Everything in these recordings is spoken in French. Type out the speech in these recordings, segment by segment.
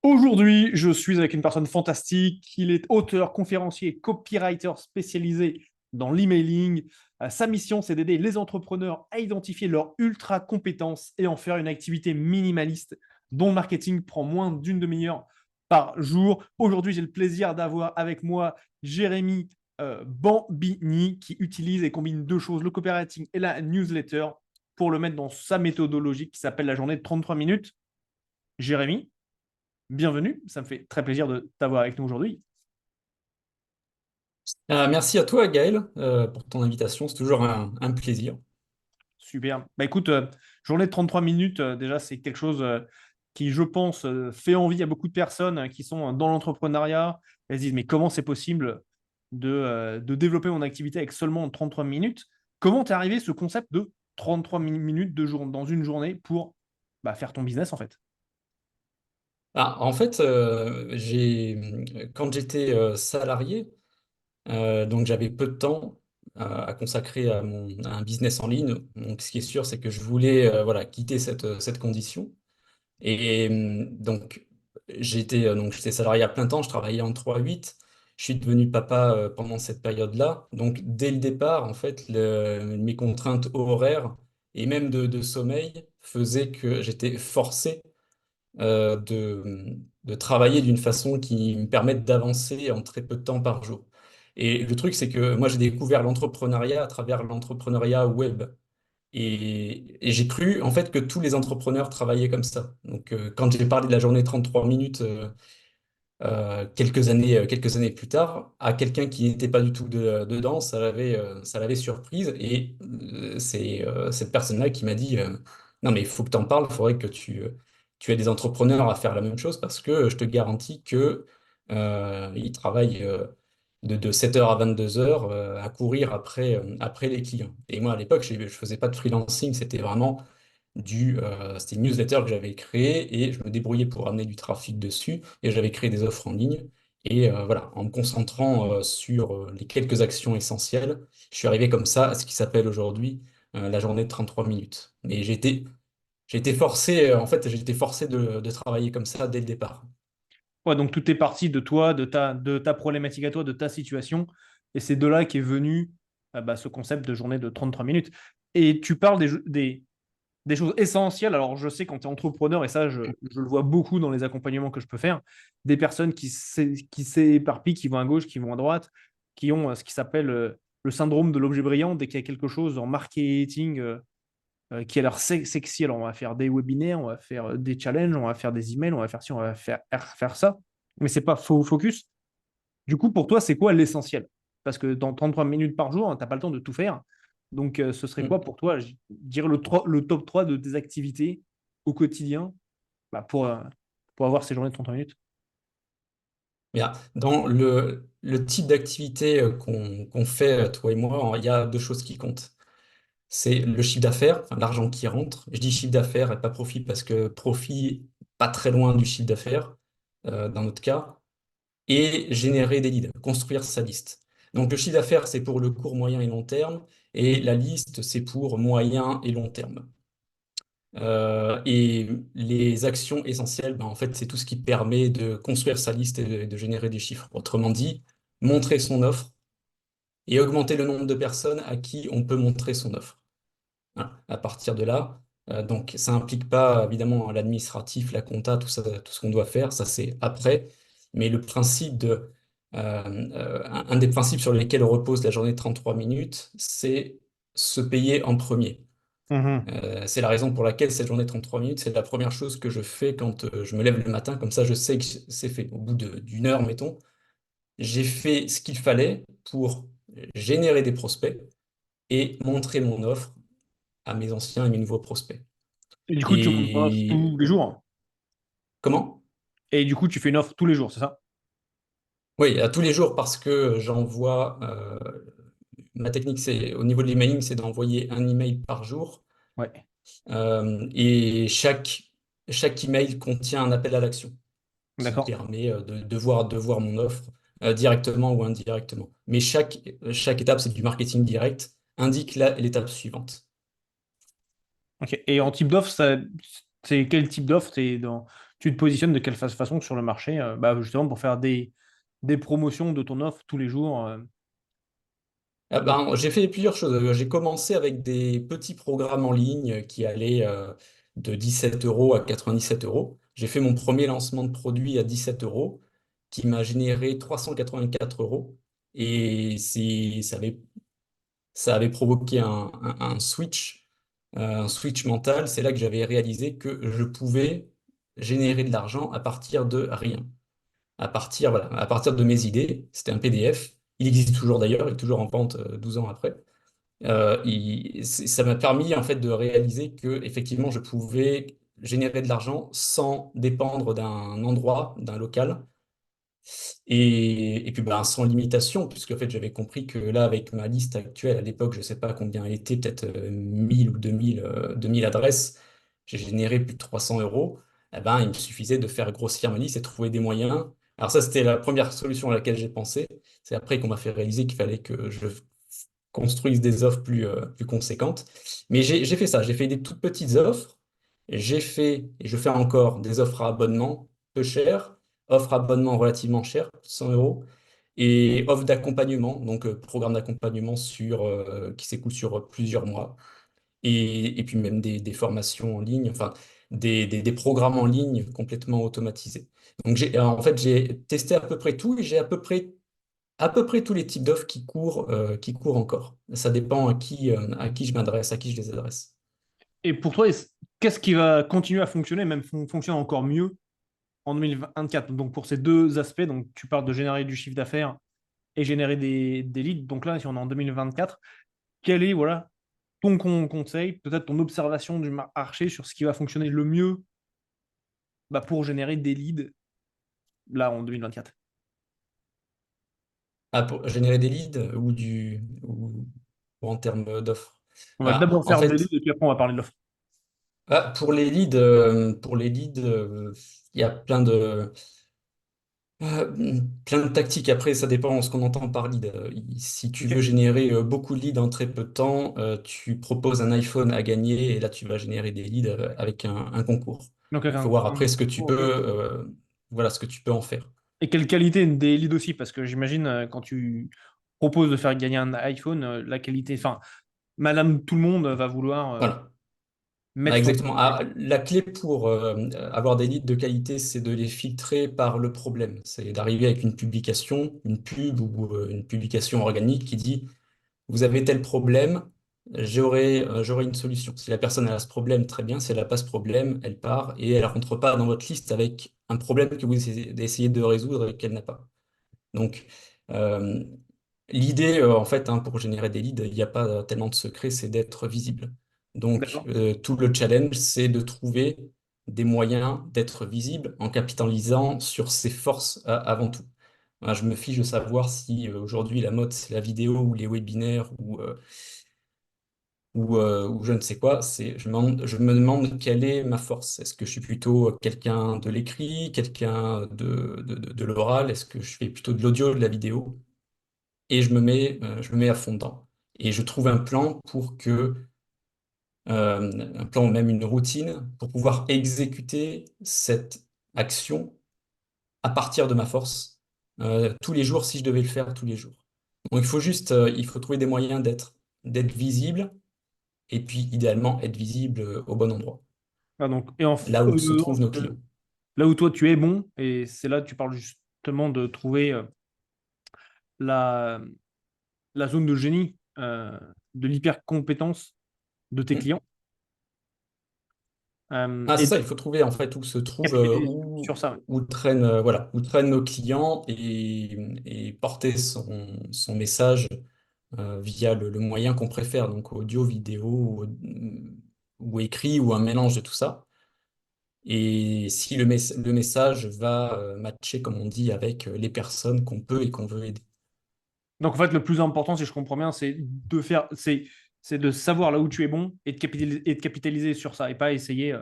Aujourd'hui, je suis avec une personne fantastique. Il est auteur, conférencier, et copywriter spécialisé dans l'emailing. Sa mission, c'est d'aider les entrepreneurs à identifier leurs ultra compétences et en faire une activité minimaliste dont le marketing prend moins d'une demi-heure par jour. Aujourd'hui, j'ai le plaisir d'avoir avec moi Jérémy Bambini qui utilise et combine deux choses, le copywriting et la newsletter pour le mettre dans sa méthodologie qui s'appelle la journée de 33 minutes. Jérémy, bienvenue, ça me fait très plaisir de t'avoir avec nous aujourd'hui. Merci à toi, Gaël, pour ton invitation. C'est toujours un plaisir. Super. Bah écoute, journée de 33 minutes, déjà, c'est quelque chose qui, je pense, fait envie à beaucoup de personnes qui sont dans l'entrepreneuriat. Elles se disent, mais comment c'est possible de développer mon activité avec seulement 33 minutes? Comment t'es arrivé ce concept de 33 minutes dans une journée pour faire ton business, en fait? En fait, quand j'étais salarié, donc j'avais peu de temps à consacrer à un business en ligne. Donc, ce qui est sûr, c'est que je voulais voilà, quitter cette condition. Donc, j'étais salarié à plein temps, je travaillais en 3-8. Je suis devenu papa pendant cette période-là. Donc, dès le départ, en fait, mes contraintes horaires et même de sommeil faisaient que j'étais forcé de travailler d'une façon qui me permette d'avancer en très peu de temps par jour. Et le truc, c'est que moi, j'ai découvert l'entrepreneuriat à travers l'entrepreneuriat web. Et j'ai cru en fait que tous les entrepreneurs travaillaient comme ça. Donc quand j'ai parlé de la journée 33 minutes quelques années plus tard, à quelqu'un qui n'était pas du tout dedans, ça l'avait surprise. Et c'est cette personne-là qui m'a dit non mais il faut que tu en parles, il faudrait que tu aies des entrepreneurs à faire la même chose parce que je te garantis que ils travaillent de 7 heures à 22 heures à courir après les clients. Et moi, à l'époque, je ne faisais pas de freelancing, c'était une newsletter que j'avais créée et je me débrouillais pour amener du trafic dessus et j'avais créé des offres en ligne. Et voilà, en me concentrant sur les quelques actions essentielles, je suis arrivé comme ça à ce qui s'appelle aujourd'hui la journée de 33 minutes. Mais j'ai été forcé, en fait, j'ai été forcé de travailler comme ça dès le départ. Ouais, donc tout est parti de toi, de ta problématique à toi, de ta situation. Et c'est de là qu'est venu ce concept de journée de 33 minutes. Et tu parles des choses essentielles. Alors, je sais quand tu es entrepreneur, et ça, je le vois beaucoup dans les accompagnements que je peux faire, des personnes qui s'éparpillent, qui vont à gauche, qui vont à droite, qui ont ce qui s'appelle le syndrome de l'objet brillant. Dès qu'il y a quelque chose en marketing qui a l'air sexy, alors on va faire des webinaires, on va faire des challenges, on va faire des emails, on va faire ci, on va faire ça. Mais c'est pas faux focus. Du coup, pour toi, c'est quoi l'essentiel? Parce que dans 33 minutes par jour, tu n'as pas le temps de tout faire. Donc, ce serait quoi Mm. pour toi, je dirais, le top 3 de tes activités au quotidien pour avoir ces journées de 33 minutes? Bien. Dans le type d'activité qu'on fait, toi et moi, il y a deux choses qui comptent. C'est le chiffre d'affaires, enfin, l'argent qui rentre. Je dis chiffre d'affaires et pas profit parce que profit, pas très loin du chiffre d'affaires, dans notre cas, et générer des leads, construire sa liste. Donc le chiffre d'affaires, c'est pour le court, moyen et long terme, et la liste, c'est pour moyen et long terme. Et les actions essentielles, ben, en fait, c'est tout ce qui permet de construire sa liste et de générer des chiffres. Autrement dit, montrer son offre et augmenter le nombre de personnes à qui on peut montrer son offre. Voilà. À partir de là, donc ça implique pas évidemment l'administratif, la compta, tout ça, tout ce qu'on doit faire, ça c'est après. Mais le principe un des principes sur lesquels repose la journée de 33 minutes, c'est se payer en premier. Mhm. C'est la raison pour laquelle cette journée de 33 minutes, c'est la première chose que je fais quand je me lève le matin, comme ça je sais que c'est fait. Au bout d'une heure, mettons, j'ai fait ce qu'il fallait pour générer des prospects et montrer mon offre à mes anciens et mes nouveaux prospects. Et du coup, tu montes ton offre Et tous les jours. comment? Et du coup, tu fais une offre tous les jours, c'est ça? Oui, à tous les jours parce que j'envoie. Ma technique, c'est au niveau de l'emailing, c'est d'envoyer un email par jour. Ouais, Et chaque email contient un appel à l'action qui d'accord. permet de voir mon offre directement ou indirectement. Mais chaque étape, c'est du marketing direct, indique l'étape suivante. Ok. Et en type d'offre, c'est quel type d'offre? C'est dans tu te positionnes de quelle façon sur le marché, bah, justement pour faire des promotions de ton offre tous les jours. Ah ben, j'ai fait plusieurs choses. J'ai commencé avec des petits programmes en ligne qui allaient de 17 euros à 97 euros. J'ai fait mon premier lancement de produit à 17 euros qui m'a généré 384 euros. Et ça avait provoqué un switch mental. C'est là que j'avais réalisé que je pouvais générer de l'argent à partir de rien, voilà, à partir de mes idées. C'était un PDF. Il existe toujours d'ailleurs, il est toujours en vente 12 ans après. Ça m'a permis en fait de réaliser que effectivement je pouvais générer de l'argent sans dépendre d'un endroit, d'un local, et puis ben, sans limitation, puisque en fait j'avais compris que là avec ma liste actuelle à l'époque, je sais pas combien elle était, peut-être 1000 ou 2000 adresses, j'ai généré plus de 300 euros. Eh ben, il me suffisait de faire grossir ma liste et trouver des moyens. Alors ça, c'était la première solution à laquelle j'ai pensé. C'est après qu'on m'a fait réaliser qu'il fallait que je construisent des offres plus conséquentes. Mais j'ai fait ça, j'ai fait des toutes petites offres. J'ai fait, et je fais encore, des offres à abonnement peu chères, offres à abonnement relativement chères, 100 euros, et offres d'accompagnement, donc programme d'accompagnement qui s'écoule sur plusieurs mois, et puis même des formations en ligne, enfin des programmes en ligne complètement automatisés. Donc en fait, j'ai testé à peu près tout et j'ai à peu près tous les types d'offres qui courent encore. Ça dépend à qui je m'adresse, à qui je les adresse. Et pour toi, qu'est-ce qui va continuer à fonctionner, même fonctionner encore mieux en 2024? Donc pour ces deux aspects, donc tu parles de générer du chiffre d'affaires et générer des leads. Donc là, si on est en 2024, quel est voilà, ton conseil, peut-être ton observation du marché sur ce qui va fonctionner le mieux bah, pour générer des leads là en 2024? Ah, pour générer des leads ou en termes d'offres. On va Ah, d'abord en faire des leads fait, et puis après on va parler de l'offre. pour les leads, il y a plein de tactiques. Après, ça dépend de ce qu'on entend par lead. Si tu veux Ok. générer beaucoup de leads en très peu de temps, tu proposes un iPhone à gagner et là, tu vas générer des leads avec un concours. Donc, Il faut voir après ok. voilà, ce que tu peux en faire. Et quelle qualité des leads aussi? Parce que j'imagine quand tu proposes de faire gagner un iPhone, la qualité, enfin, Madame Tout le monde va vouloir Voilà. Ah, mettre son. exactement. Ah, la clé pour avoir des leads de qualité, c'est de les filtrer par le problème. C'est d'arriver avec une publication, une pub ou une publication organique qui dit, vous avez tel problème, j'aurai une solution. Si la personne a ce problème, très bien. Si elle n'a pas ce problème, elle part et elle ne rentre pas dans votre liste avec un problème que vous essayez de résoudre et qu'elle n'a pas. Donc, euh, l'idée, en fait, hein, pour générer des leads, il n'y a pas tellement de secret, c'est d'être visible. Donc, D'accord. tout le challenge, c'est de trouver des moyens d'être visible en capitalisant sur ses forces avant tout. Voilà, je me fiche de savoir si aujourd'hui la mode, c'est la vidéo ou les webinaires ou je ne sais quoi. Je me demande quelle est ma force. Est-ce que je suis plutôt quelqu'un de l'écrit, quelqu'un de l'oral? Est-ce que je fais plutôt de l'audio, de la vidéo? Et je me mets à fond dedans. Et je trouve un plan ou même une routine pour pouvoir exécuter cette action à partir de ma force tous les jours si je devais le faire tous les jours. Donc il faut trouver des moyens d'être visible et puis idéalement être visible au bon endroit, Ah, donc, là où se trouvent nos clients. là où toi tu es bon, et c'est là que tu parles justement de trouver la, la zone de génie, de l'hyper compétence de tes Hmm. clients. Ah, c'est Et ça, il faut trouver en fait où se trouve, capitaliser sur ça. où traînent nos clients et porter son message via le moyen qu'on préfère, donc audio, vidéo ou écrit ou un mélange de tout ça. Et si le message va matcher, comme on dit, avec les personnes qu'on peut et qu'on veut aider. Donc en fait, le plus important, si je comprends bien, c'est de savoir là où tu es bon et de capitaliser sur ça et pas essayer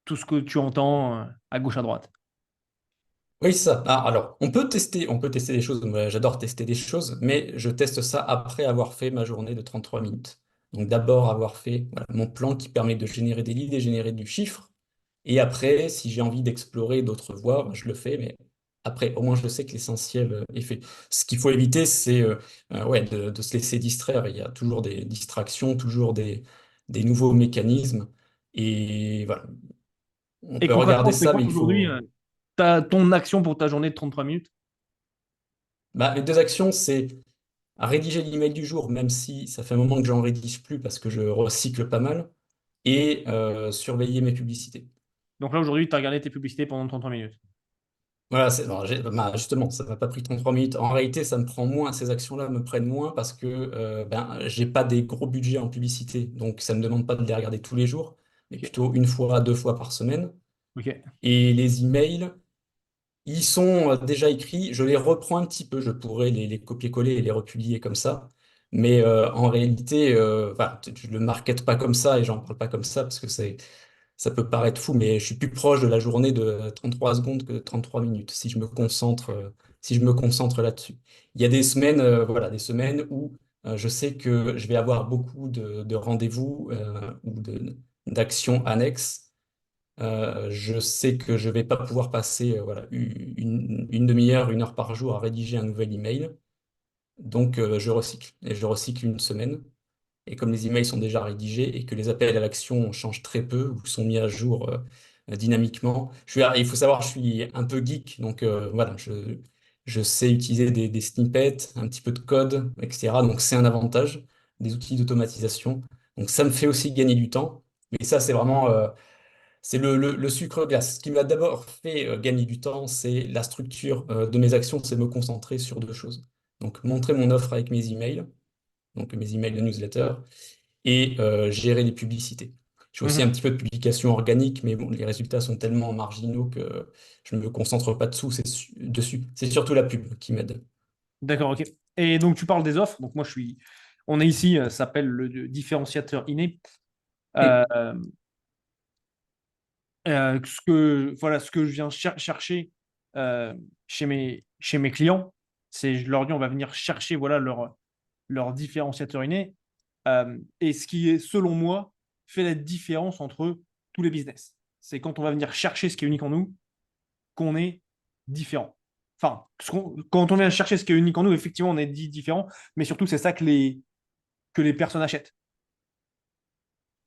tout ce que tu entends à gauche à droite. Oui, c'est ça. Ah, alors, on peut tester des choses. Moi, j'adore tester des choses, mais je teste ça après avoir fait ma journée de 33 minutes. Donc d'abord avoir fait voilà, mon plan qui permet de générer des leads et générer du chiffre. Et après, si j'ai envie d'explorer d'autres voies, ben, je le fais, mais après, au moins, je sais que l'essentiel est fait. Ce qu'il faut éviter, c'est ouais, de se laisser distraire. Il y a toujours des distractions, toujours des nouveaux mécanismes. Et voilà, on Et peut concrètement, regarder c'est ça, quoi mais il aujourd'hui faut... ton action pour ta journée de 33 minutes? Bah, les deux actions, c'est rédiger l'email du jour, même si ça fait un moment que j'en rédige plus parce que je recycle pas mal, et surveiller mes publicités. Donc là, aujourd'hui, tu as regardé tes publicités pendant 33 minutes. Voilà, justement, ça m'a pas pris 33 minutes. En réalité, ça me prend moins, ces actions-là me prennent moins parce que ben, j'ai pas des gros budgets en publicité. Donc, ça ne me demande pas de les regarder tous les jours, mais Ok. plutôt une fois, deux fois par semaine. Ok. Et les emails, ils sont déjà écrits. Je les reprends un petit peu. Je pourrais les copier-coller et les republier comme ça. Mais en réalité, voilà, je le market pas comme ça et j'en parle pas comme ça parce que ça peut paraître fou, mais je suis plus proche de la journée de 33 secondes que de 33 minutes si je me concentre là-dessus. Il y a des semaines, voilà, des semaines où je sais que je vais avoir beaucoup de rendez-vous ou d'actions annexes. Je sais que je vais pas pouvoir passer voilà, une demi-heure, une heure par jour à rédiger un nouvel email. Donc, je recycle. Et je recycle une semaine. Et comme les emails sont déjà rédigés et que les appels à l'action changent très peu ou sont mis à jour dynamiquement, il faut savoir, je suis un peu geek, donc voilà, je sais utiliser des snippets, un petit peu de code, etc. Donc c'est un avantage, des outils d'automatisation. Donc ça me fait aussi gagner du temps. Mais ça, c'est vraiment c'est le sucre glace. Ce qui m'a d'abord fait gagner du temps, c'est la structure de mes actions, c'est me concentrer sur deux choses. Donc montrer mon offre avec mes emails, donc mes emails de newsletter et gérer les publicités. Je fais aussi un Mhm. petit peu de publication organique, mais bon, les résultats sont tellement marginaux que je ne me concentre pas dessus. C'est surtout la pub qui m'aide. D'accord, ok. Et donc, tu parles des offres. Donc, moi, je suis. On est ici, ça s'appelle le différenciateur inné. Oui. Euh, voilà, ce que je viens chercher euh, chez mes clients, c'est je leur dis on va venir chercher voilà, leur différenciateur inné. Et ce qui est, selon moi, fait la différence entre tous les business. C'est quand on va venir chercher ce qui est unique en nous, qu'on est différent. Enfin, quand on vient chercher ce qui est unique en nous, effectivement, on est dit différent, mais surtout, c'est ça que les personnes achètent.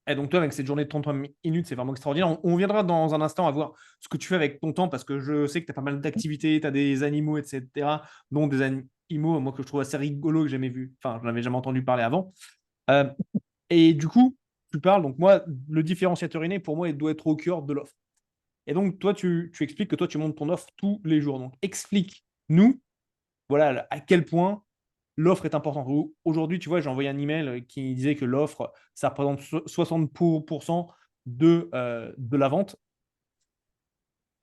Et donc, toi, avec cette journée de 33 minutes, c'est vraiment extraordinaire. On viendra dans un instant à voir ce que tu fais avec ton temps, parce que je sais que tu as pas mal d'activités, tu as des animaux, etc., dont des animaux, moi, que je trouve assez rigolo, que j'ai jamais vu. Enfin, je n'avais jamais entendu parler avant. Euh, et du coup, tu parles, donc moi, le différenciateur inné, pour moi, il doit être au cœur de l'offre. Et donc, toi, tu expliques que toi, tu montes ton offre tous les jours. Donc, explique-nous, voilà, à quel point l'offre est importante. Aujourd'hui, tu vois, j'ai envoyé un email qui disait que l'offre, ça représente 60% de la vente.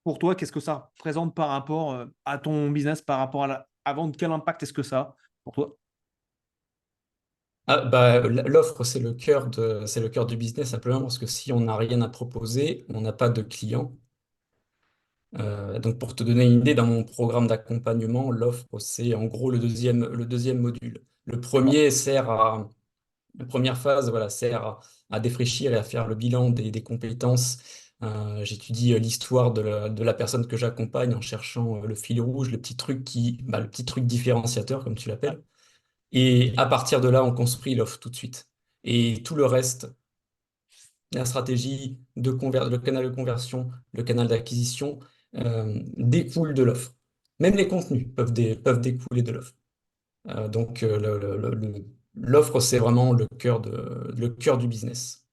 Pour toi, qu'est-ce que ça représente par rapport à ton business, par rapport à vente? Quel impact est-ce que ça a pour toi? Ah, bah, l'offre, c'est le cœur du business, simplement parce que si on n'a rien à proposer, on n'a pas de clients. Donc, pour te donner une idée, dans mon programme d'accompagnement, l'offre, c'est en gros le deuxième module. D'accord. La première phase, voilà, sert à défraîchir et à faire le bilan des compétences. J'étudie l'histoire de la personne que j'accompagne en cherchant le fil rouge, le petit truc différenciateur, comme tu Ouais. l'appelles. Et à partir de là, on construit l'offre tout de suite. Et tout le reste, la stratégie le canal de conversion, le canal d'acquisition, découle de l'offre. Même les contenus peuvent découler de l'offre. Donc, l'offre, c'est vraiment le cœur du business.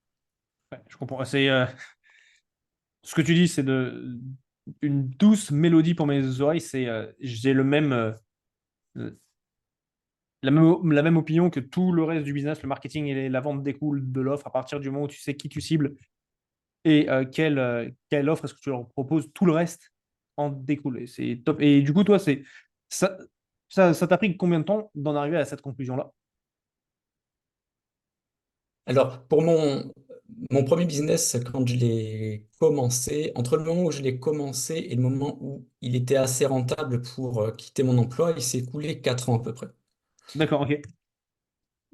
Ouais, je comprends. Ce que tu dis, c'est une douce mélodie pour mes oreilles. J'ai la même opinion que tout le reste du business. Le marketing et la vente découlent de l'offre. À partir du moment où tu sais qui tu cibles et quelle offre est-ce que tu leur proposes, tout le reste en découle. Et c'est top. Et du coup, toi, ça, ça t'a pris combien de temps d'en arriver à cette conclusion-là? Alors, pour mon premier business, quand je l'ai commencé, entre le moment où je l'ai commencé et le moment où il était assez rentable pour quitter mon emploi, il s'est écoulé 4 ans à peu près. D'accord, ok.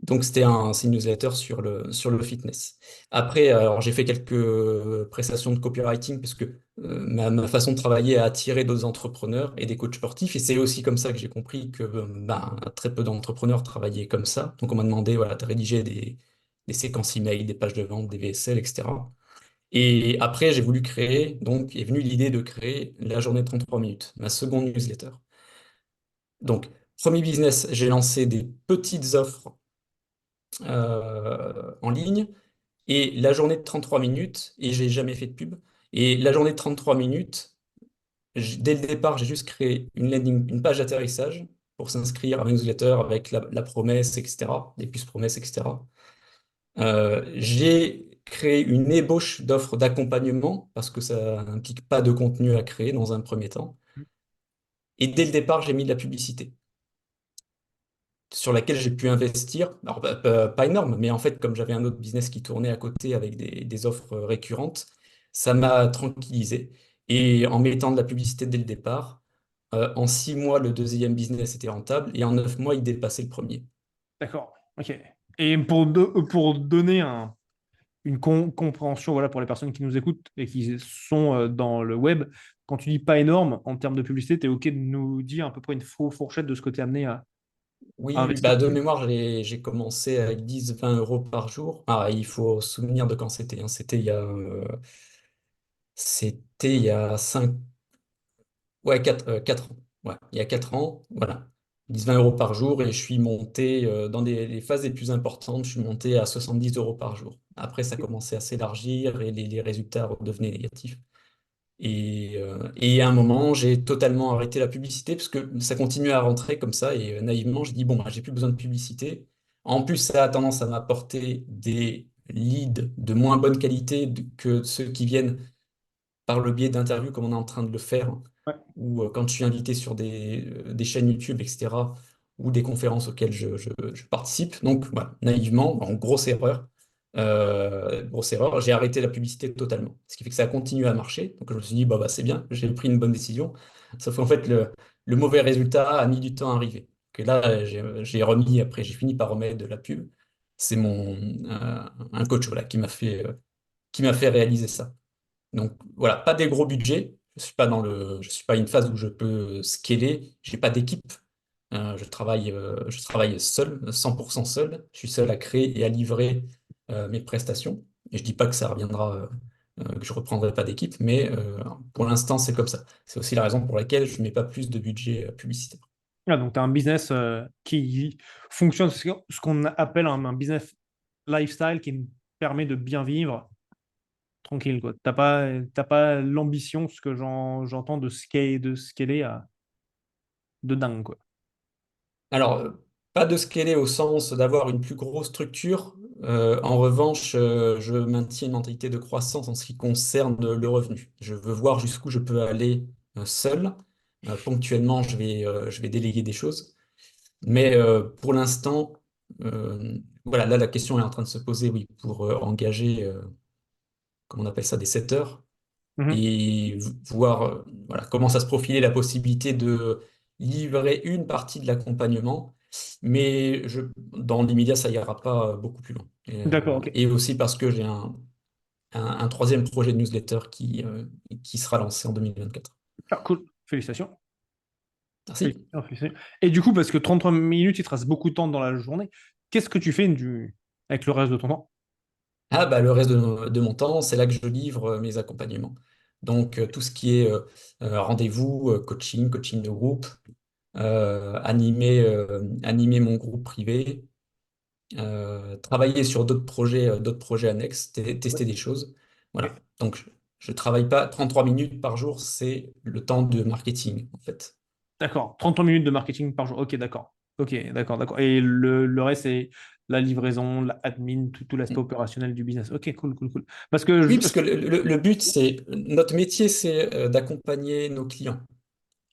Donc, c'est une newsletter sur le fitness. Après, alors, j'ai fait quelques prestations de copywriting parce que ma façon de travailler a attiré d'autres entrepreneurs et des coachs sportifs. Et c'est aussi comme ça que j'ai compris que ben, très peu d'entrepreneurs travaillaient comme ça. Donc, on m'a demandé voilà, de rédiger des séquences email, des pages de vente, des VSL, etc. Et après, j'ai voulu créer, donc est venue l'idée de créer la journée de 33 minutes, ma seconde newsletter. Donc, premier business, j'ai lancé des petites offres en ligne et la journée de 33 minutes, et j'ai jamais fait de pub. Et la journée de 33 minutes, dès le départ, j'ai juste créé une page d'atterrissage pour s'inscrire à ma newsletter avec la promesse, etc., les puces promesses, etc. J'ai créé une ébauche d'offres d'accompagnement parce que ça n'implique pas de contenu à créer dans un premier temps. Et dès le départ, j'ai mis de la publicité sur laquelle j'ai pu investir. Alors, pas énorme, mais en fait, comme j'avais un autre business qui tournait à côté avec des offres récurrentes, ça m'a tranquillisé. Et en mettant de la publicité dès le départ, en 6 mois, le deuxième business était rentable et en 9 mois, il dépassait le premier. D'accord. Ok. Et pour donner une compréhension voilà, pour les personnes qui nous écoutent et qui sont dans le web, quand tu dis pas énorme en termes de publicité, tu es OK de nous dire à peu près une fourchette de ce que tu es amené à Oui, oui, investir bah de dessus? mémoire, j'ai commencé avec 10-20 € par jour. Ah, il faut se souvenir de quand c'était, hein. C'était il y a 5, ouais, 4 ans. Ouais, il y a 4 ans, voilà. 10-20 € par jour et je suis monté dans les phases les plus importantes, je suis monté à 70 € par jour. Après, ça commençait à s'élargir et les résultats redevenaient négatifs. Et à un moment, j'ai totalement arrêté la publicité parce que ça continuait à rentrer comme ça. Et naïvement, j'ai dit, bon, bah, j'ai plus besoin de publicité. En plus, ça a tendance à m'apporter des leads de moins bonne qualité que ceux qui viennent par le biais d'interviews comme on est en train de le faire, Ouais. ou quand je suis invité sur des chaînes YouTube, etc., ou des conférences auxquelles je participe. Donc, voilà, naïvement, en grosse erreur, j'ai arrêté la publicité totalement. Ce qui fait que ça a continué à marcher. Donc, je me suis dit, bah, c'est bien, j'ai pris une bonne décision. Sauf qu'en fait, le mauvais résultat a mis du temps à arriver. Que là, j'ai remis, après, j'ai fini par remettre de la pub. C'est un coach voilà, qui m'a fait réaliser ça. Donc voilà, pas des gros budgets. Je suis pas à une phase où je peux scaler. J'ai pas d'équipe. Je travaille seul, 100% seul. Je suis seul à créer et à livrer mes prestations. Et je dis pas que ça reviendra, que je reprendrai pas d'équipe, mais pour l'instant c'est comme ça. C'est aussi la raison pour laquelle je mets pas plus de budget publicitaire. Ah, donc, tu as un business qui fonctionne, ce qu'on appelle un business lifestyle qui me permet de bien vivre tranquille, quoi. T'as pas l'ambition, ce que j'entends, de scaler de dingue, quoi. Alors, pas de scaler au sens d'avoir une plus grosse structure. En revanche, je maintiens une mentalité de croissance en ce qui concerne le revenu. Je veux voir jusqu'où je peux aller seul. Ponctuellement, je vais déléguer des choses. Mais pour l'instant, voilà, là, la question est en train de se poser, oui, pour engager, comment on appelle ça, des setters Mhm. et voir voilà, comment ça se profilait la possibilité de livrer une partie de l'accompagnement. Mais dans l'immédiat, ça ira pas beaucoup plus loin. D'accord, ok. Et aussi parce que j'ai un troisième projet de newsletter qui sera lancé en 2024. Ah, cool. Félicitations. Merci. Félicitations. Et du coup, parce que 33 minutes, il te reste beaucoup de temps dans la journée, qu'est-ce que tu fais avec le reste de ton temps? Ah, bah, le reste de mon temps, c'est là que je livre mes accompagnements. Donc, tout ce qui est rendez-vous, coaching de groupe, animer mon groupe privé, travailler sur d'autres projets annexes, Ouais. tester des choses. Ok. Voilà. Donc, je travaille pas 33 minutes par jour, c'est le temps de marketing, en fait. D'accord. 33 minutes de marketing par jour. Ok, d'accord. Ok, d'accord, d'accord. Et le reste, c'est la livraison, l'admin, tout l'aspect Mm. opérationnel du business. Ok, cool, cool, cool. Parce que Oui, parce que le but, notre métier, c'est d'accompagner nos clients.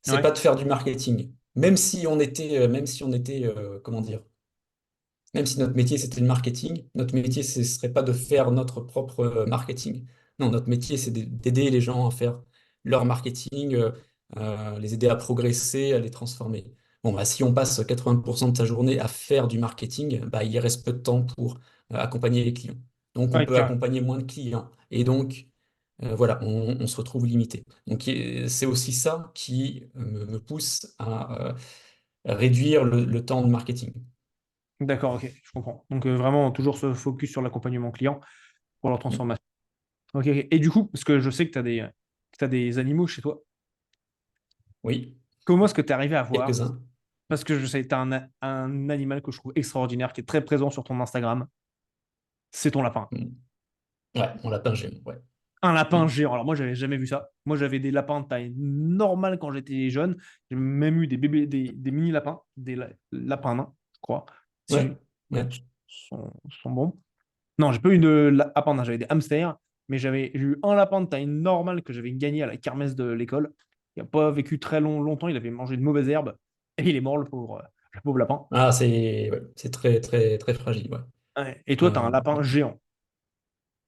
C'est ouais, pas de faire du marketing. Même si on était, comment dire, même si notre métier c'était le marketing, notre métier ce serait pas de faire notre propre marketing. Non, notre métier c'est d'aider les gens à faire leur marketing, les aider à progresser, à les transformer. bon, bah, si on passe 80% de sa journée à faire du marketing, bah, il reste peu de temps pour accompagner les clients. Donc, on Ouais, peut accompagner moins de clients. Et donc, voilà, on se retrouve limité. Donc, c'est aussi ça qui me pousse à réduire le temps de marketing. d'accord, ok, je comprends. Donc vraiment toujours se focus sur l'accompagnement client pour leur Mm. transformation. Ok, ok. Et du coup, parce que je sais que tu as des animaux chez toi, Oui, comment est-ce que tu es arrivé à voir? quelques-uns. Parce que je sais que tu as un animal que je trouve extraordinaire, qui est très présent sur ton Instagram, c'est ton lapin. Mm. Ouais, mon lapin géant, ouais. Un Mm. lapin géant. Alors moi, j'avais jamais vu ça. Moi, j'avais des lapins de taille normale quand j'étais jeune. J'ai même eu des bébés, des mini lapins, lapins nains, je crois. Si Ouais, ouais. sont bons. Non, j'ai pas eu de lapin nain, j'avais des hamsters, mais j'ai eu un lapin de taille normale que j'avais gagné à la kermesse de l'école. Il n'a pas vécu très longtemps, il avait mangé de mauvaises herbes et il est mort, le pauvre lapin. Ah, c'est très, très, très fragile, ouais. Ouais. Et toi, tu as un Euh, lapin géant.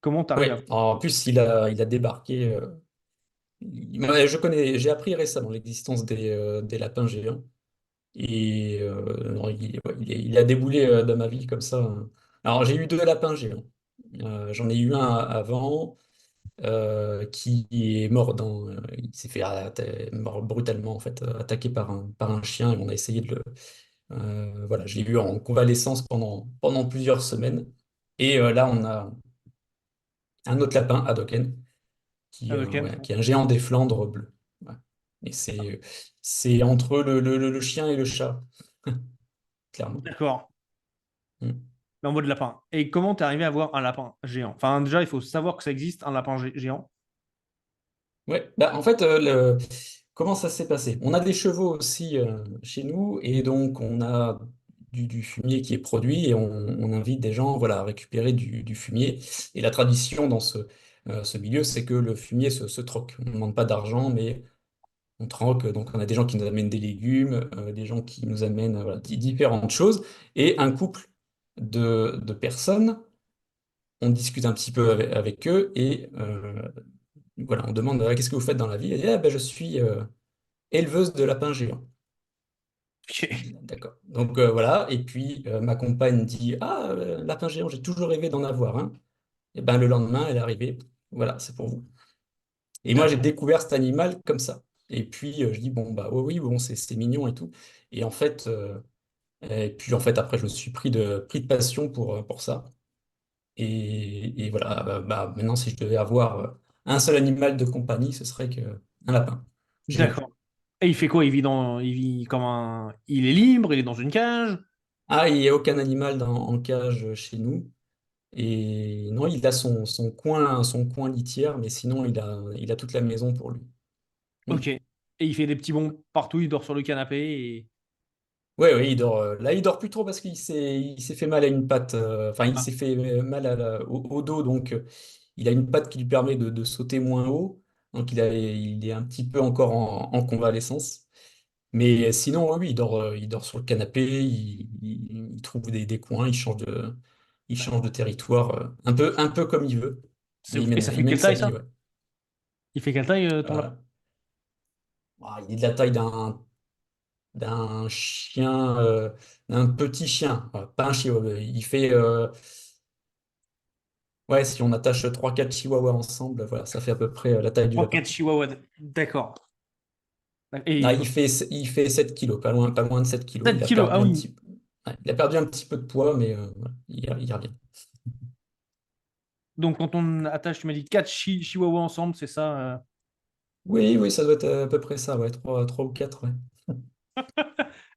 Comment tu arrives à... ouais, en plus, il a débarqué. Ouais, j'ai appris récemment l'existence des lapins géants. Et non, ouais, il a déboulé dans ma vie comme ça, hein. Alors, j'ai eu deux lapins géants. J'en ai eu un avant qui est mort il s'est fait mort brutalement, en fait, attaqué par un chien et on a essayé de le. Voilà, je l'ai eu en convalescence pendant plusieurs semaines. Et là, on a un autre lapin, Hadoken, Ken? ouais, qui est un géant des Flandres bleu. Ouais. Et c'est entre le chien et le chat, clairement. D'accord. Mm. Mais en mode lapin. Et comment t'es arrivé à avoir un lapin géant? Enfin, déjà, il faut savoir que ça existe, un lapin géant. Ouais, bah, en fait, comment ça s'est passé? On a des chevaux aussi chez nous, et donc on a du fumier qui est produit, et on invite des gens, voilà, à récupérer du fumier. Et la tradition dans ce milieu, c'est que le fumier se troque. On ne demande pas d'argent, mais on troque. Donc on a des gens qui nous amènent des légumes, des gens qui nous amènent voilà, différentes choses, et un couple de personnes, on discute un petit peu avec eux, et voilà, on demande qu'est-ce que vous faites dans la vie? Elle dit, ah, ben, je suis éleveuse de lapins géants. Je dis, d'accord. Donc voilà, et puis ma compagne dit, ah, lapin géant, j'ai toujours rêvé d'en avoir un. Et ben le lendemain, elle est arrivée, voilà, c'est pour vous. Et moi, j'ai D'accord. découvert cet animal comme ça. Et puis je dis, bon, bah oui, oui, bon, c'est mignon et tout. Et en fait, après, je me suis pris de passion pour ça. Et voilà, maintenant, si je devais avoir un seul animal de compagnie, ce serait un lapin géant. D'accord. Et il fait quoi? Il vit comme un... Il est libre, il est dans une cage. Ah, il n'y a aucun animal en cage chez nous. Et non, il a son coin litière, mais sinon, il a toute la maison pour lui. Hmm. Ok. Et il fait des petits bonds partout, il dort sur le canapé et... Ouais, ouais, il dort. Là, il dort plus trop parce qu'il s'est fait mal à une patte. Enfin, il Ah, s'est fait mal au dos, donc il a une patte qui lui permet de sauter moins haut. Donc, il est un petit peu encore en convalescence. Mais sinon, oui, il dort sur le canapé, il trouve des coins, il change de territoire, un peu comme il veut. c'est Et il ouf. Et mène, ça il fait mène quelle sa taille, vie, ça? ouais. Il fait quelle taille, ton lapin? Euh, il est de la taille d'un chien, d'un petit chien, pas un chihuahua. Il fait, ouais, si on attache trois quatre chihuahuas ensemble, voilà, ça fait à peu près la taille du Oh, lapin. 4 chihuahuas. D'accord. Ah, Et il fait 7 kilos, pas loin de 7 kilos. 7 Il a kilos. Ah perdu un oui. petit, ouais, il a perdu un petit peu de poids, mais voilà, il revient. Donc, quand on attache, tu m'as dit 4 chihuahuas ensemble, c'est ça? Oui, oui, ça doit être à peu près ça, ouais, trois ou quatre, ouais.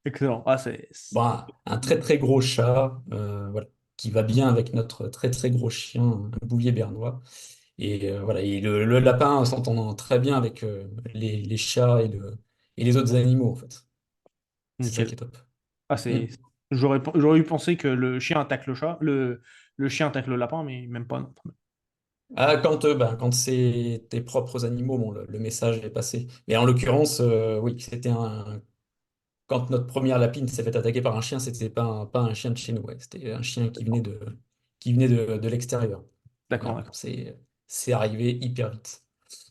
Excellent. Ah, Bon, un très très gros chat, voilà, qui va bien avec notre très très gros chien, un bouvier bernois. Et voilà, et le lapin s'entend très bien avec les chats et les autres animaux, en fait. C'est ça Nickel. qui est top. Ah, Mm. j'aurais eu pensé que le chien attaque le chat, le chien attaque le lapin, mais même pas. Non. Ah, quand c'est tes propres animaux, bon, le message est passé. Mais en l'occurrence, oui, quand notre première lapine s'est fait attaquer par un chien, c'était pas un chien de chez nous, ouais. C'était un chien qui venait de l'extérieur. D'accord, Voilà, d'accord. c'est arrivé hyper vite.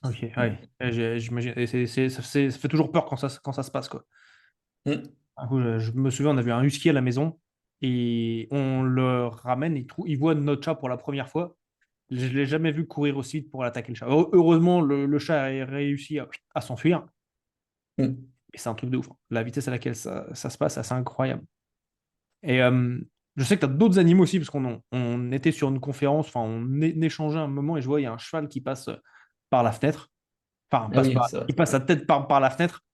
Ok, ah oui. J'imagine. Et ça fait toujours peur quand ça se passe, quoi. Mm. Un coup, je me souviens, on avait un husky à la maison et on le ramène, il voit notre chat pour la première fois. Je ne l'ai jamais vu courir aussi vite pour attaquer le chat. Heureusement, le chat a réussi à s'enfuir. Mm. Et c'est un truc de ouf, hein. La vitesse à laquelle ça se passe, c'est incroyable. Et je sais que tu as d'autres animaux aussi, parce on était sur une conférence, enfin, échangeait un moment et je vois, il y a un cheval qui passe par la fenêtre. Enfin, Ah oui, c'est vrai. il passe sa tête par la fenêtre.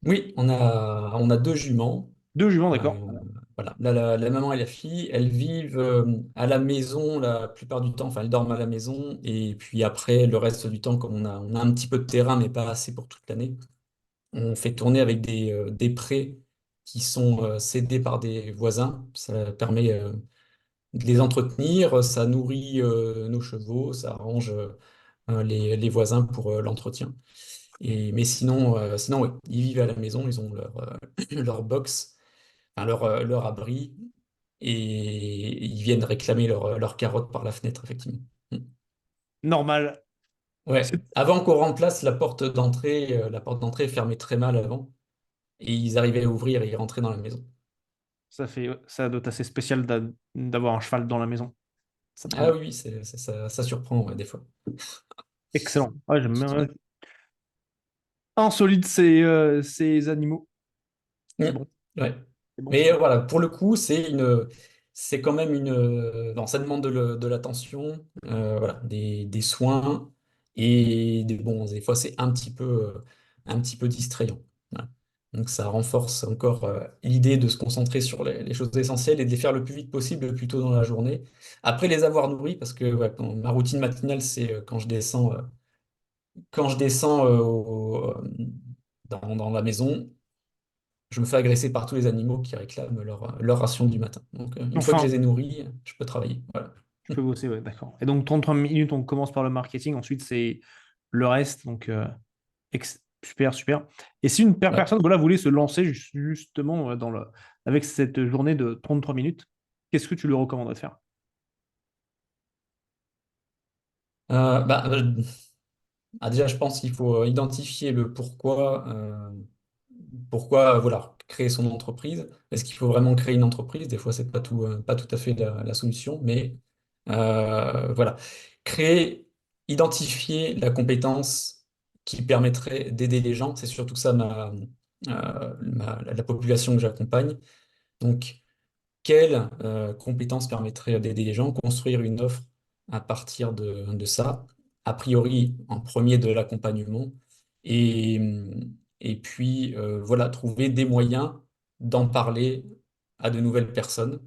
Oui, on a deux juments. Deux juments, d'accord. Euh, voilà. Là, la maman et la fille, elles vivent à la maison la plupart du temps. Enfin, elles dorment à la maison. Et puis après, le reste du temps, comme on a un petit peu de terrain, mais pas assez pour toute l'année, on fait tourner avec des prés qui sont cédés par des voisins. Ça permet de les entretenir, ça nourrit nos chevaux, ça arrange les voisins pour l'entretien. Mais sinon ouais, ils vivent à la maison, ils ont leur box, enfin, leur abri, et ils viennent réclamer leur carotte par la fenêtre, effectivement. Mm. Normal. Ouais. C'est- Avant qu'on remplace la porte d'entrée est fermée très mal avant, et ils arrivaient à ouvrir et ils rentraient dans la maison. ça doit être assez spécial d'avoir un cheval dans la maison. Ça Ah prend. oui, oui, ça surprend ouais, des fois. Excellent. Ouais, j'aime bien. Ouais. Insolite ces animaux. Mm. C'est bon. Ouais. C'est bon, c'est Mais bon. voilà, pour le coup, c'est quand même bon, ça demande de l'attention, voilà, des soins et bon, des fois c'est un petit peu distrayant. Voilà. Donc ça renforce encore l'idée de se concentrer sur les choses essentielles et de les faire le plus vite possible, le plus tôt dans la journée. Après les avoir nourris, parce que ouais, ma routine matinale, c'est quand je descends dans la maison, je me fais agresser par tous les animaux qui réclament leur ration du matin. Donc, une fois que je Enfin, les ai nourris, je peux travailler. Voilà. je peux bosser, ouais, d'accord. Et donc, 33 minutes, on commence par le marketing. Ensuite, c'est le reste. Donc, super, super. Et si une Ouais. personne voilà, voulait se lancer justement avec cette journée de 33 minutes, qu'est-ce que tu lui recommanderais de faire? Bah, déjà, je pense qu'il faut identifier le pourquoi voilà, créer son entreprise. Est-ce qu'il faut vraiment créer une entreprise? Des fois, c'est pas tout à fait la solution, mais voilà. Créer, identifier la compétence qui permettrait d'aider les gens, c'est surtout ça la population que j'accompagne. Donc, quelle compétence permettrait d'aider les gens, construire une offre à partir de ça, a priori en premier de l'accompagnement, et, et puis voilà, trouver des moyens d'en parler à de nouvelles personnes,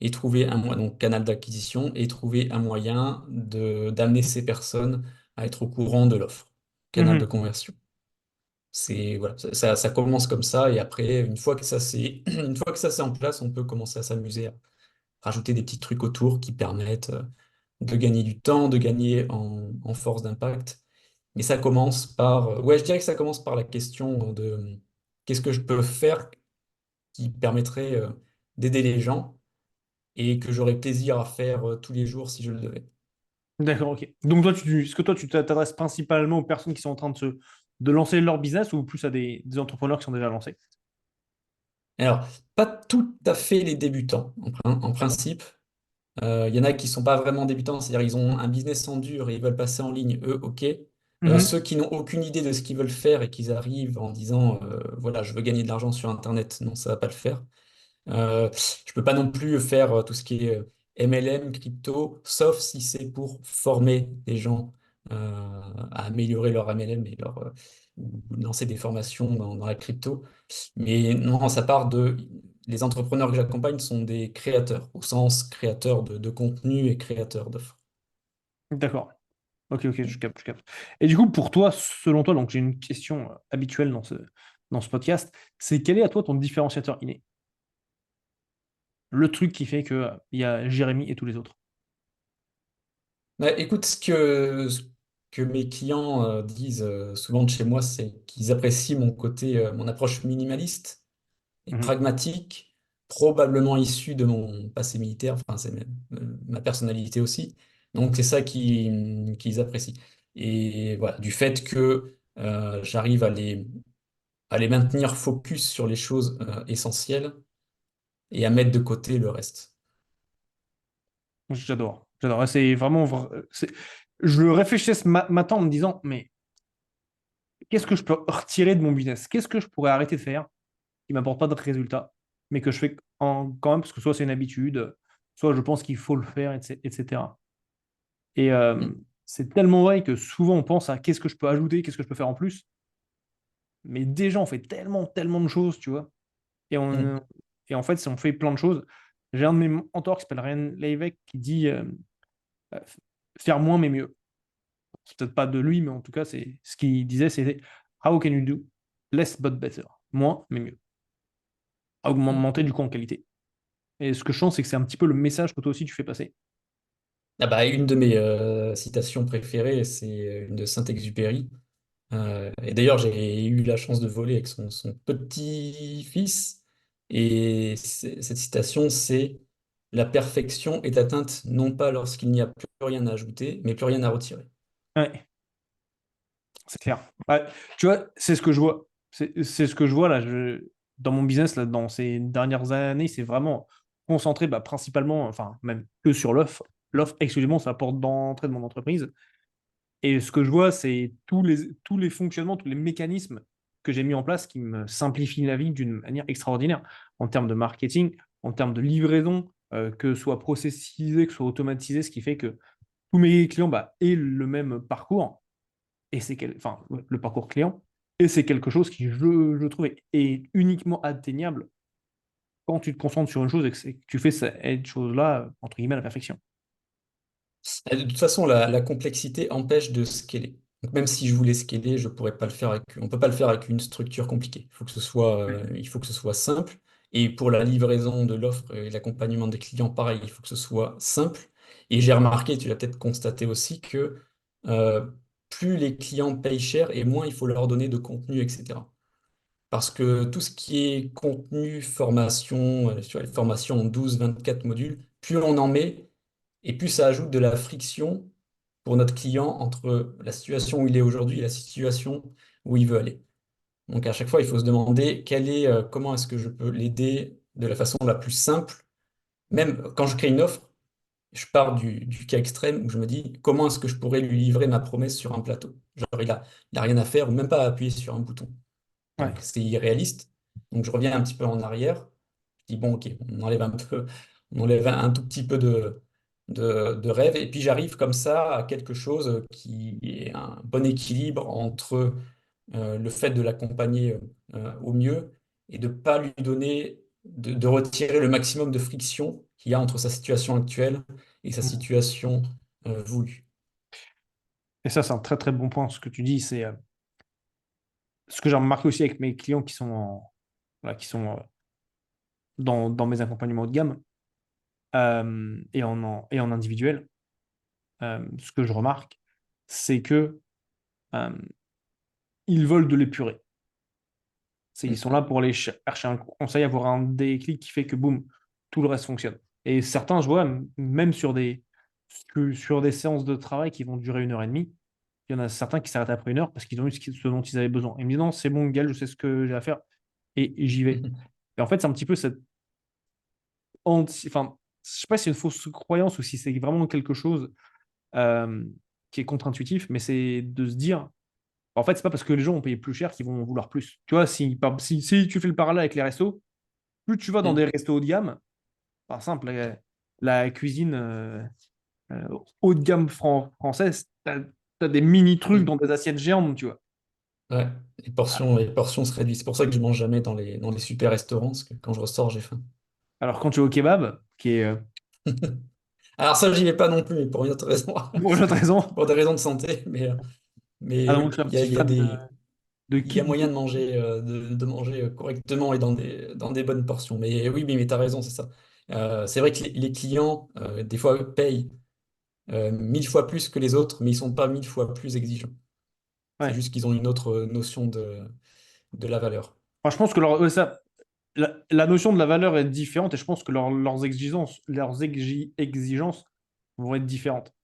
et trouver donc canal d'acquisition, et trouver un moyen d'amener ces personnes à être au courant de l'offre, canal de Mhm. conversion. Voilà, ça commence comme ça, et après, une fois que ça c'est en place, on peut commencer à s'amuser, rajouter des petits trucs autour qui permettent de gagner du temps, de gagner en force d'impact. Mais ça commence ouais, je dirais que ça commence par la question de qu'est-ce que je peux faire qui permettrait d'aider les gens et que j'aurais plaisir à faire tous les jours si je le devais. D'accord, ok. Donc, est-ce que toi, tu t'adresses principalement aux personnes qui sont en train de lancer leur business ou plus à des entrepreneurs qui sont déjà lancés? Alors, pas tout à fait les débutants, en D'accord. principe. Il y en a qui sont pas vraiment débutants, c'est-à-dire ils ont un business en dur et ils veulent passer en ligne, eux, ok. Mhm. Ceux qui n'ont aucune idée de ce qu'ils veulent faire et qui arrivent en disant voilà, je veux gagner de l'argent sur Internet, non, ça va pas le faire. Je peux pas non plus faire tout ce qui est MLM, crypto, sauf si c'est pour former les gens à améliorer leur MLM ou lancer des formations dans la crypto. Mais non, ça part de... Les entrepreneurs que j'accompagne sont des créateurs, au sens créateurs de contenu et créateurs d'offres. D'accord. Ok, ok, je capte, je capte. Et du coup, pour toi, selon toi, donc j'ai une question habituelle dans ce podcast, c'est quel est à toi ton différenciateur inné? Le truc qui fait que il y a Jérémy et tous les autres. Bah, écoute, ce que mes clients disent souvent de chez moi, c'est qu'ils apprécient mon approche minimaliste et Mhm. pragmatique, probablement issue de mon passé militaire, enfin, c'est ma personnalité aussi. Donc, c'est ça qu'ils apprécient. Et voilà, du fait que j'arrive à les maintenir focus sur les choses essentielles et à mettre de côté le reste. J'adore. J'adore. C'est vraiment. Je le réfléchissais ce matin en me disant, mais qu'est-ce que je peux retirer de mon business? Qu'est-ce que je pourrais arrêter de faire qui ne m'apporte pas d'autres résultats, mais que je fais quand même parce que soit c'est une habitude, soit je pense qu'il faut le faire, etc. Et Mm, c'est tellement vrai que souvent on pense à qu'est-ce que je peux ajouter, qu'est-ce que je peux faire en plus, mais déjà on fait tellement, tellement de choses, tu vois. Et, mm. et en fait, si on fait plein de choses, j'ai un de mes mentors qui s'appelle Ryan Leivek qui dit euh, faire moins mais mieux. C'est peut-être pas de lui, mais en tout cas, c'est ce qu'il disait, c'était How can you do less but better? Moins mais mieux. Augmenter du coup en qualité. Et ce que je sens, c'est que c'est un petit peu le message que toi aussi tu fais passer. Ah bah, une de mes citations préférées, c'est une de Saint-Exupéry. Et d'ailleurs, j'ai eu la chance de voler avec son petit-fils. Et cette citation, c'est: La perfection est atteinte non pas lorsqu'il n'y a plus rien à ajouter, mais plus rien à retirer. Ouais, c'est clair. Ouais, tu vois, c'est ce que je vois. C'est ce que je vois là. Dans mon business, là, dans ces dernières années, c'est vraiment concentré bah, principalement, enfin, même que sur l'offre. L'offre exclusivement, c'est la porte d'entrée de mon entreprise. Et ce que je vois, c'est tous les fonctionnements, tous les mécanismes que j'ai mis en place qui me simplifient la vie d'une manière extraordinaire en termes de marketing, en termes de livraison, que ce soit processisé, que ce soit automatisé, ce qui fait que tous mes clients bah, aient le même parcours, et enfin, le parcours client, et c'est quelque chose qui, je trouve, est uniquement atteignable quand tu te concentres sur une chose et que tu fais cette chose-là, entre guillemets, à la perfection. De toute façon, la complexité empêche de scaler. Donc, même si je voulais scaler, je pourrais pas le faire on peut pas le faire avec une structure compliquée. Il faut que ce soit simple. Et pour la livraison de l'offre et l'accompagnement des clients, pareil, il faut que ce soit simple. Et j'ai remarqué, tu l'as peut-être constaté aussi, que euh, plus les clients payent cher et moins il faut leur donner de contenu, etc. Parce que tout ce qui est contenu, formation, sur les formations en 12, 24 modules, plus on en met, et plus ça ajoute de la friction pour notre client entre la situation où il est aujourd'hui et la situation où il veut aller. Donc à chaque fois, il faut se demander comment est-ce que je peux l'aider de la façon la plus simple. Même quand je crée une offre, je pars du cas extrême où je me dis comment est-ce que je pourrais lui livrer ma promesse sur un plateau. Genre, il a rien à faire ou même pas à appuyer sur un bouton. Ouais. Donc c'est irréaliste. Donc je reviens un petit peu en arrière. Je dis bon, ok, on enlève un tout petit peu de rêve. Et puis j'arrive comme ça à quelque chose qui est un bon équilibre entre le fait de l'accompagner au mieux et de pas lui donner, de retirer le maximum de friction qu'il y a entre sa situation actuelle et sa situation voulue. Et ça, c'est un très très bon point. Ce que tu dis, c'est ce que j'ai remarqué aussi avec mes clients qui sont, voilà, qui sont dans mes accompagnements haut de gamme et en individuel. Ce que je remarque, c'est que euh, ils veulent de l'épuré. Ils sont là pour aller chercher un conseil, avoir un déclic qui fait que boum, tout le reste fonctionne. Et certains, je vois, même sur des séances de travail qui vont durer 1 heure et demie, il y en a certains qui s'arrêtent après 1 heure parce qu'ils ont eu ce dont ils avaient besoin. Ils me disent non, c'est bon, Gal, je sais ce que j'ai à faire et j'y vais. Et en fait, c'est un petit peu cette enfin, je sais pas si c'est une fausse croyance ou si c'est vraiment quelque chose euh, qui est contre-intuitif, mais c'est de se dire, en fait, c'est pas parce que les gens ont payé plus cher qu'ils vont en vouloir plus. Tu vois, si tu fais le parallèle avec les restos, plus tu vas dans des restos haut de gamme, par exemple, la cuisine euh, haut de gamme française, t'as des mini trucs dans des assiettes géantes, tu vois. Ouais, les portions se réduisent. C'est pour ça que je mange jamais dans les super restaurants, parce que quand je ressors, j'ai faim. Alors quand tu vas au kebab, qui est Alors ça, j'y vais pas non plus, mais pour une autre raison. pour une autre raison, Pour des raisons de santé. ah Mais non, je oui, suis un petit fan de il y a kebab. moyen de manger correctement et dans des bonnes portions. Mais oui, mais tu as raison, c'est ça. C'est vrai que les clients, des fois, payent 1000 fois plus que les autres, mais ils sont pas 1000 fois plus exigeants. C'est Ouais. juste qu'ils ont une autre notion de la valeur. Enfin, je pense que la notion de la valeur est différente et je pense que leurs exigences vont être différentes.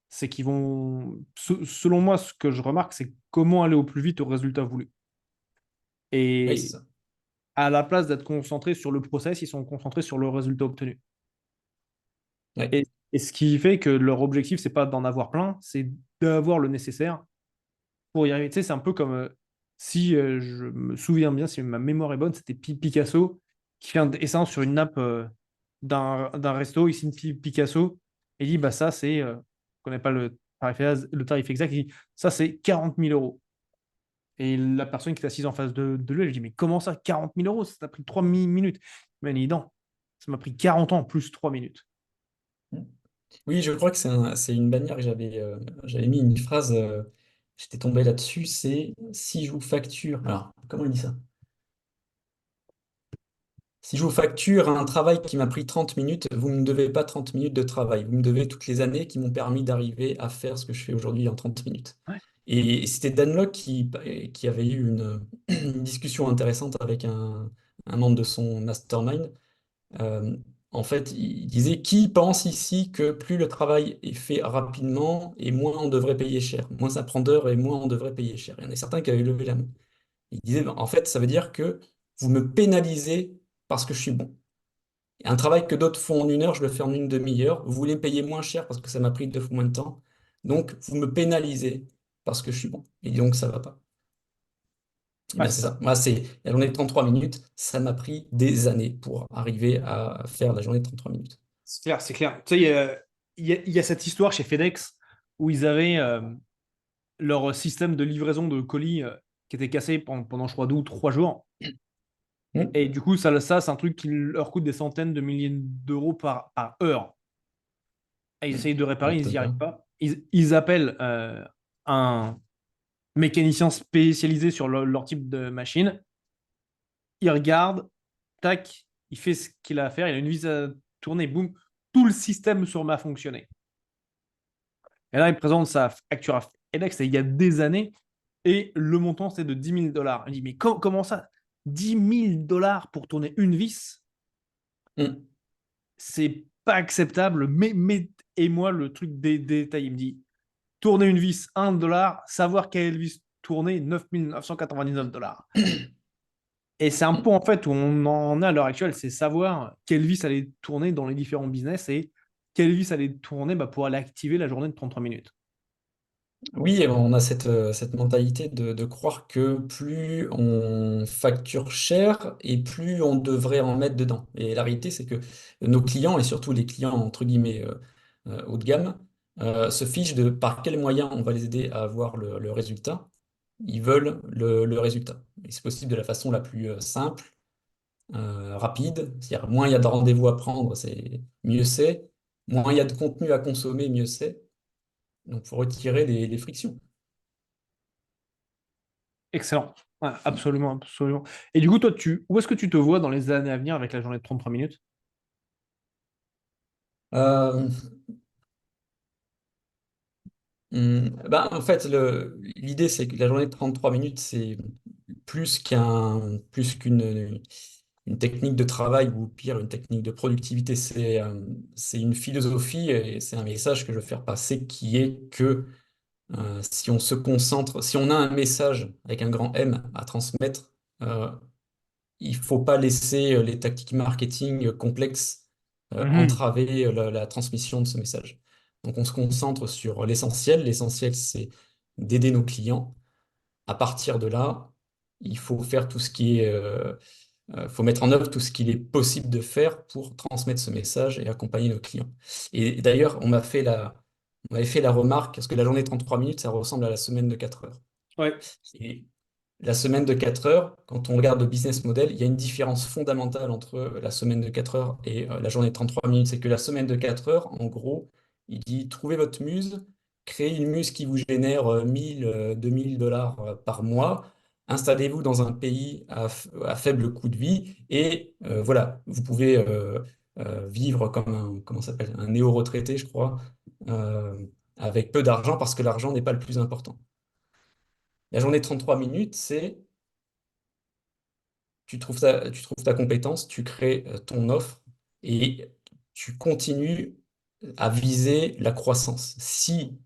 C'est qu'ils vont, selon moi, ce que je remarque, c'est comment aller au plus vite au résultat voulu. Oui, c'est Et ça. à la place d'être concentrés sur le process, ils sont concentrés sur le résultat obtenu. Ouais. Et ce qui fait que leur objectif, c'est pas d'en avoir plein, c'est d'avoir le nécessaire pour y arriver. Tu sais, c'est un peu comme si je me souviens bien, si ma mémoire est bonne, c'était Picasso qui fait un dessin sur une nappe d'un resto, il signe Picasso, et il dit, bah ça, c'est, je connais pas le tarif exact, il dit, ça, c'est 40 000 euros. Et la personne qui est assise en face de lui, elle lui dit, mais comment ça, 40 000 euros? Ça t'a pris 3 minutes. Mais il dit, non, ça m'a pris 40 ans plus 3 minutes. Oui, je crois que c'est une bannière que j'avais mis une phrase, j'étais tombé là-dessus, c'est si je vous facture. Alors, comment il dit ça? Si je vous facture un travail qui m'a pris 30 minutes, vous ne me devez pas 30 minutes de travail. Vous me devez toutes les années qui m'ont permis d'arriver à faire ce que je fais aujourd'hui en 30 minutes. Ouais. Et c'était Dan Lok qui avait eu une discussion intéressante avec un membre de son mastermind. Euh, En fait, il disait, qui pense ici que plus le travail est fait rapidement et moins on devrait payer cher, moins ça prend d'heures et moins on devrait payer cher. Il y en a certains qui avaient levé la main. Il disait, ben, en fait, ça veut dire que vous me pénalisez parce que je suis bon. Et un travail que d'autres font en 1 heure, je le fais en une demi-heure. Vous voulez me payer moins cher parce que ça m'a pris 2 fois moins de temps. Donc, vous me pénalisez parce que je suis bon. Et donc, ça va pas. Et Ouais, bien, c'est c'est ça. ça. Moi, c'est la journée de 33 minutes. Ça m'a pris des années pour arriver à faire la journée de 33 minutes. C'est clair, c'est clair. Tu sais, il y a cette histoire chez FedEx où ils avaient leur système de livraison de colis qui était cassé pendant, je crois, 2 ou 3 jours. Hmm. Et du coup, ça c'est un truc qui leur coûte des centaines de milliers d'euros par heure. Et ils essayent de Ça réparer, ils n'y m'étonne arrivent pas. pas. Ils appellent un mécanicien spécialisé sur leur type de machine. Il regarde, tac, il fait ce qu'il a à faire, il a une vis à tourner, boum, tout le système se remet à fonctionner. Et là, il présente sa facture à FedEx, et il y a des années, et le montant, c'est de 10 000 $. Il dit, mais comment ça? 10 000 $ pour tourner une vis? Hmm. C'est pas acceptable. Et moi le truc des détails. Il me dit, tourner une vis, 1 $, savoir quelle vis tourner, 9 999 $. Et c'est un point, en fait, où on en est à l'heure actuelle, c'est savoir quelle vis allait tourner dans les différents business et quelle vis allait tourner bah, pour aller activer la journée de 33 minutes. Oui, on a cette mentalité de croire que plus on facture cher et plus on devrait en mettre dedans. Et la réalité, c'est que nos clients, et surtout les clients entre guillemets haut de gamme, se fichent de par quels moyens on va les aider à avoir le résultat. Ils veulent le résultat. Et c'est possible de la façon la plus simple, rapide. C'est-à-dire, moins il y a de rendez-vous à prendre, c'est mieux c'est. Moins il y a de contenu à consommer, mieux c'est. Donc, il faut retirer les frictions. Excellent. Ouais, absolument, absolument. Et du coup, toi, où est-ce que tu te vois dans les années à venir avec la journée de 33 minutes? Euh, Bah, en fait, l'idée, c'est que la journée de 33 minutes, c'est plus qu'une une technique de travail ou pire, une technique de productivité. C'est une philosophie et c'est un message que je veux faire passer qui est que si on se concentre, si on a un message avec un grand M à transmettre, euh, il faut pas laisser les tactiques marketing complexes Mhm. entraver la transmission de ce message. Donc on se concentre sur l'essentiel. L'essentiel, c'est d'aider nos clients. À partir de là, il faut faire tout ce qui est, faut mettre en œuvre tout ce qu'il est possible de faire pour transmettre ce message et accompagner nos clients. Et d'ailleurs, on m'avait fait la remarque, parce que la journée de 33 minutes, ça ressemble à la semaine de 4 heures. Ouais. Et la semaine de 4 heures, quand on regarde le business model, il y a une différence fondamentale entre la semaine de 4 heures et la journée de 33 minutes. C'est que la semaine de 4 heures, en gros, il dit trouvez votre muse, créez une muse qui vous génère 1000, 2000 dollars par mois, installez-vous dans un pays à faible coût de vie et voilà, vous pouvez vivre comme comment ça s'appelle, un néo-retraité, je crois, euh, avec peu d'argent parce que l'argent n'est pas le plus important. La journée de 33 minutes, c'est tu trouves ta compétence, tu crées ton offre et tu continues à viser la croissance. Si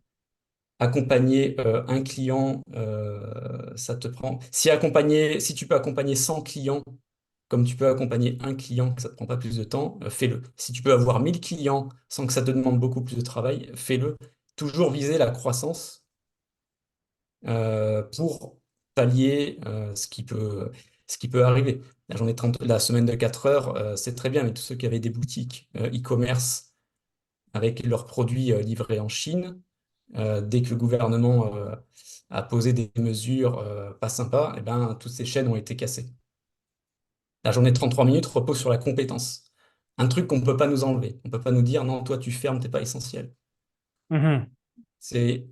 accompagner un client, ça te prend. Si tu peux accompagner 100 clients, comme tu peux accompagner un client, que ça ne te prend pas plus de temps, fais-le. Si tu peux avoir 1000 clients sans que ça te demande beaucoup plus de travail, fais-le. Toujours viser la croissance pour pallier ce qui peut arriver. La semaine de 4 heures, c'est très bien, mais tous ceux qui avaient des boutiques e-commerce avec leurs produits livrés en Chine, dès que le gouvernement a posé des mesures pas sympas, eh ben, toutes ces chaînes ont été cassées. La journée de 33 minutes repose sur la compétence. Un truc qu'on ne peut pas nous enlever. On ne peut pas nous dire, non, toi, tu fermes, tu n'es pas essentiel. Mhm. C'est,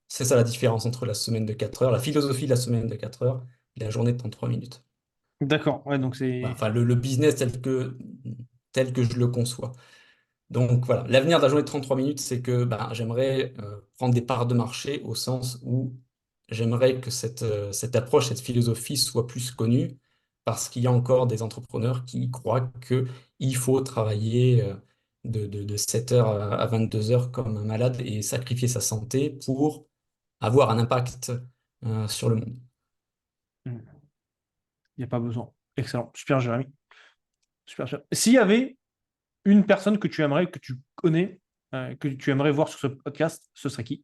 c'est ça la différence entre la semaine de 4 heures, la philosophie de la semaine de 4 heures et la journée de 33 minutes. D'accord, ouais, donc c'est. Enfin, le business tel que je le conçois. Donc voilà, l'avenir de la journée de 33 minutes, c'est que ben, j'aimerais prendre des parts de marché au sens où j'aimerais que cette approche, cette philosophie soit plus connue parce qu'il y a encore des entrepreneurs qui croient qu'il faut travailler de 7 heures à 22 heures comme un malade et sacrifier sa santé pour avoir un impact sur le monde. Il n'y a pas besoin. Excellent. Super, Jérémy. Super, super. S'il y avait une personne que tu aimerais, que tu connais, que tu aimerais voir sur ce podcast, ce serait qui?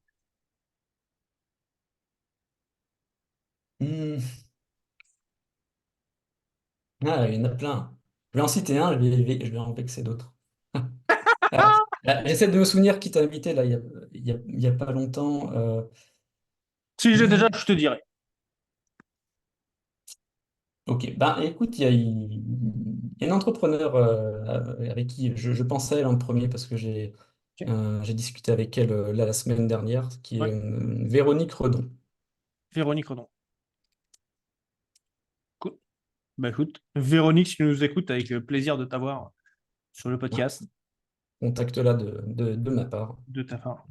Hmm. Ah, il y en a plein. Je vais en citer un, je vais en vexer d'autres. Ah, j'essaie de me souvenir qui t'a invité là, il y a pas longtemps. Si j'ai déjà, Hmm, je te dirais. ok, ben écoute, il y a un entrepreneur avec qui je pensais à elle en premier parce que Ok. j'ai discuté avec elle là, la semaine dernière, qui est Ouais. Véronique Redon. Véronique Redon. Cool. Bah écoute, Véronique, si tu nous écoutes, avec plaisir de t'avoir sur le Ouais, podcast contacte-la de ma part. de ta part.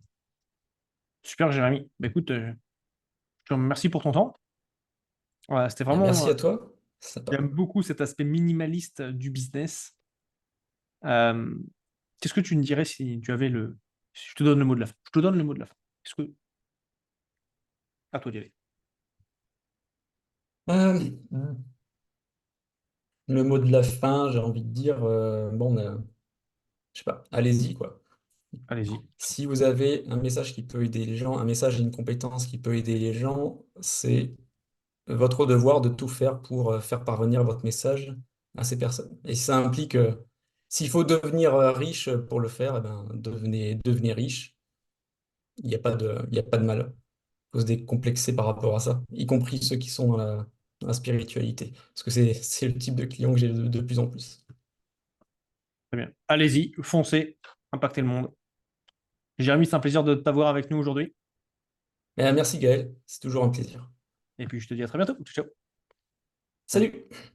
Super, Jérémy. Bah écoute, je te remercie pour ton temps. Voilà, c'était Ben, vraiment. merci à toi. Sympa. J'aime beaucoup cet aspect minimaliste du business. Euh, Qu'est-ce que tu me dirais si tu avais le. Si je te donne le mot de la fin. Je te donne le mot de la fin. Est-ce que. À toi d'y aller. Euh, le mot de la fin, j'ai envie de dire, bon, je sais pas, allez-y quoi. Allez-y. Si vous avez un message qui peut aider les gens, un message et une compétence qui peut aider les gens, c'est votre devoir de tout faire pour faire parvenir votre message à ces personnes. Et si ça implique, s'il faut devenir riche pour le faire, eh ben, devenez riche. Il y a pas de mal. Il faut se décomplexer par rapport à ça, y compris ceux qui sont dans la spiritualité. Parce que c'est le type de client que j'ai de plus en plus. Très bien. Allez-y, foncez, impactez le monde. Jérémy, c'est un plaisir de t'avoir avec nous aujourd'hui. Merci Gaël, c'est toujours un plaisir. Et puis je te dis à très bientôt. Ciao. Ciao. Salut. Salut!